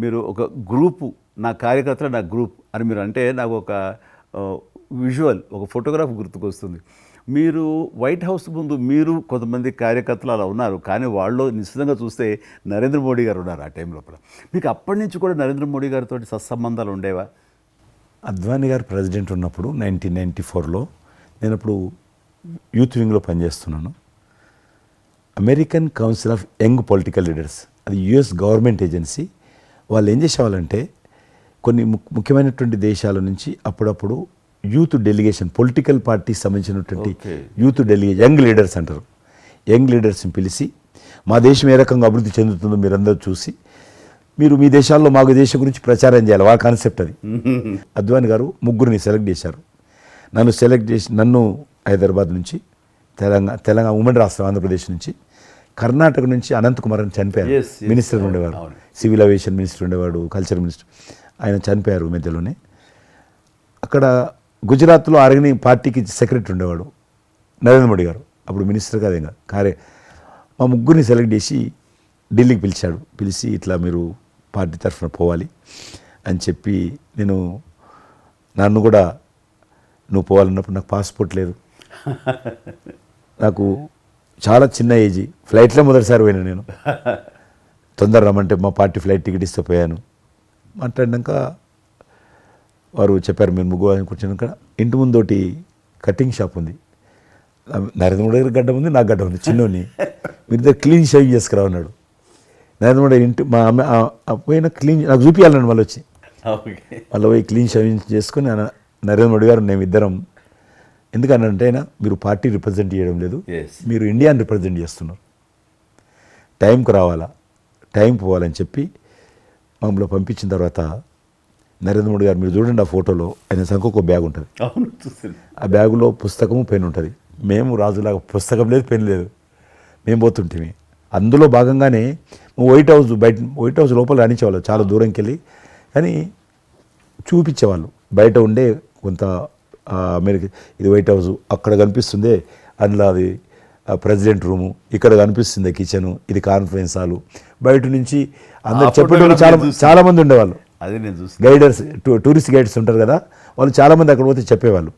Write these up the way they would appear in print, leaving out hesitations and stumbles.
మీరు ఒక గ్రూపు, నా కార్యకర్తలు నా గ్రూప్ అని మీరు అంటే నాకు ఒక విజువల్, ఒక ఫోటోగ్రాఫ్ గుర్తుకొస్తుంది. మీరు వైట్ హౌస్ ముందు మీరు కొంతమంది కార్యకర్తలు అలా ఉన్నారు, కానీ వాళ్ళు నిశ్చితంగా చూస్తే నరేంద్ర మోడీ గారు ఉన్నారు ఆ టైం లోపల. మీకు అప్పటి నుంచి కూడా నరేంద్ర మోడీ గారితో సత్సంబంధాలు ఉండేవా? అద్వానీ గారు ప్రెసిడెంట్ ఉన్నప్పుడు 1994లో నేను అప్పుడు యూత్ వింగ్లో పనిచేస్తున్నాను. American council of young political leaders, అది యుఎస్ గవర్నమెంట్ ఏజెన్సీ. వాళ్ళు ఏం చేసేవాళ్ళంటే కొన్ని ముఖ్యమైనటువంటి దేశాల నుంచి అప్పుడప్పుడు యూత్ డెలిగేషన్, పొలిటికల్ పార్టీకి సంబంధించినటువంటి యూత్ డెలిగేషన్, యంగ్ లీడర్స్ అంటారు, యంగ్ లీడర్స్ని పిలిచి మా దేశం ఏ రకంగా అభివృద్ధి చెందుతుందో మీరందరూ చూసి మీరు మీ దేశాల్లో మాకు దేశం గురించి ప్రచారం చేయాలి, వాళ్ళ కాన్సెప్ట్ అది. అద్వానీ గారు ముగ్గురిని సెలెక్ట్ చేశారు. నన్ను సెలెక్ట్ చేసి నన్ను హైదరాబాద్ నుంచి, తెలంగాణ ఉమ్మడి రాష్ట్రం ఆంధ్రప్రదేశ్ నుంచి, కర్ణాటక నుంచి అనంత్ కుమార్ అని చనిపోయారు, మినిస్టర్ ఉండేవారు, సివిల్ ఏవియేషన్ మినిస్టర్ ఉండేవాడు, కల్చర్ మినిస్టర్, ఆయన చనిపోయారు మధ్యలోనే. అక్కడ గుజరాత్లో ఆర్గని పార్టీకి సెక్రటరీ ఉండేవాడు నరేంద్ర మోడీ గారు, అప్పుడు మినిస్టర్ కాదు ఇంకా మా ముగ్గురిని సెలెక్ట్ చేసి ఢిల్లీకి పిలిచాడు. పిలిచి ఇట్లా మీరు పార్టీ తరఫున పోవాలి అని చెప్పి, నన్ను కూడా నువ్వు పోవాలన్నప్పుడు నాకు పాస్పోర్ట్ లేదు, నాకు చాలా చిన్న ఏజీ, ఫ్లైట్లో మొదటిసారి పోయినా నేను, తొందర రమ్మంటే మా పార్టీ ఫ్లైట్ టికెట్ ఇస్తే పోయాను. మాట్లాడినాక వారు చెప్పారు మీరు ముగ్గు అని కూర్చున్నాక ఇంటి ముందోటి కటింగ్ షాప్ ఉంది, నరేంద్ర మోడీ గారి గడ్డ ఉంది, నాకు గడ్డ ఉంది, చిన్నోని మీరు ఇద్దరు క్లీన్ షేవ్ చేసుకురా అన్నాడు. నరేంద్ర మోడీ ఇంటి మా అమ్మ పోయిన క్లీన్ నాకు చూపించాలండి, మళ్ళీ వచ్చి మళ్ళీ పోయి క్లీన్ షేవ్ చేసుకుని నరేంద్ర మోడీ గారు మేము ఇద్దరం, ఎందుకనంటే అయినా మీరు పార్టీ రిప్రజెంట్ చేయడం లేదు, మీరు ఇండియాని రిప్రజెంట్ చేస్తున్నారు, టైంకు రావాలా, టైం పోవాలని చెప్పి మమ్మల్ని పంపించిన తర్వాత నరేంద్ర మోడీ గారు మీరు చూడండి ఆ ఫోటోలో ఆయన సంఖ్య బ్యాగ్ ఉంటుంది, ఆ బ్యాగులో పుస్తకము పెన్ ఉంటుంది. మేము రాజులాగా పుస్తకం లేదు, పెన్ లేదు, మేము పోతుంటే అందులో భాగంగానే వైట్ హౌస్ లోపల రాణించేవాళ్ళు, చాలా దూరంకి వెళ్ళి, కానీ చూపించేవాళ్ళు బయట ఉండే కొంత అమెరికా, ఇది వైట్ హౌస్ అక్కడ కనిపిస్తుంది, అందులో అది ప్రెసిడెంట్ రూము, ఇక్కడ కనిపిస్తుంది కిచెను, ఇది కాన్ఫరెన్స్ హాలు, బయట నుంచి అందరు చెప్పేటప్పుడు చాలామంది ఉండేవాళ్ళు, అది నేను చూసి గైడర్స్, టూరిస్ట్ గైడ్స్ ఉంటారు కదా, వాళ్ళు చాలామంది అక్కడ పోతే చెప్పేవాళ్ళు.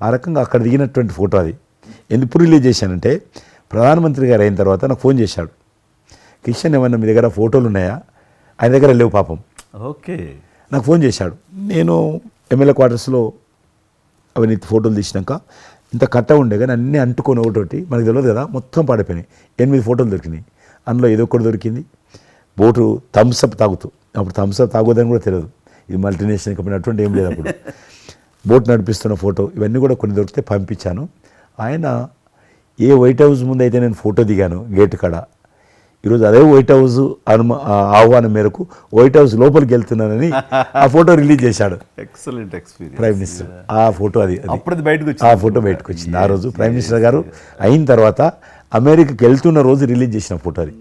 ఆ రకంగా అక్కడ దిగినటువంటి ఫోటో అది. ఎందుకు రిలీజ్ చేశానంటే ప్రధానమంత్రి గారు అయిన తర్వాత నాకు ఫోన్ చేశాడు, కిషన్ ఏమన్నా మీ దగ్గర ఫోటోలు ఉన్నాయా? ఆయన దగ్గర లేవు పాపం. ఓకే, నాకు ఫోన్ చేశాడు. నేను ఎమ్మెల్యే క్వార్టర్స్లో అవన్నీ ఫోటోలు తీసినాక ఇంత కట్ట ఉండే కానీ అన్నీ అంటుకొని ఒకటి మనకు తెలియదు కదా, మొత్తం పాడిపోయినాయి. 8 ఫోటోలు దొరికినాయి, అందులో ఏదో ఒకటి దొరికింది బోటు థమ్స్అప్ తాగుతూ, అప్పుడు థమ్స్అప్ తాగొద్దని కూడా తెలియదు, ఇది మల్టీనేషనల్ కంపెనీ అటువంటి ఏం లేదు అప్పుడు, బోట్ నడిపిస్తున్న ఫోటో, ఇవన్నీ కూడా కొన్ని దొరికితే పంపించాను. ఆయన ఏ వైట్ హౌస్ ముందు అయితే నేను ఫోటో దిగాను గేట్ కాడ, ఈరోజు అదే వైట్ హౌస్ ఆహ్వానం మేరకు వైట్ హౌస్ లోపలికి వెళ్తున్నానని ఆ ఫోటో రిలీజ్ చేశాడు. ఎక్సలెంట్ ఎక్స్పీరియన్స్, ప్రైమ్ మినిస్టర్ ఆ ఫోటో, ఆ ఫోటో బయటకు వచ్చింది. ఆ రోజు ప్రైమ్ మినిస్టర్ గారు అయిన తర్వాత అమెరికాకి వెళ్తున్న రోజు రిలీజ్ చేసిన ఫోటో అది.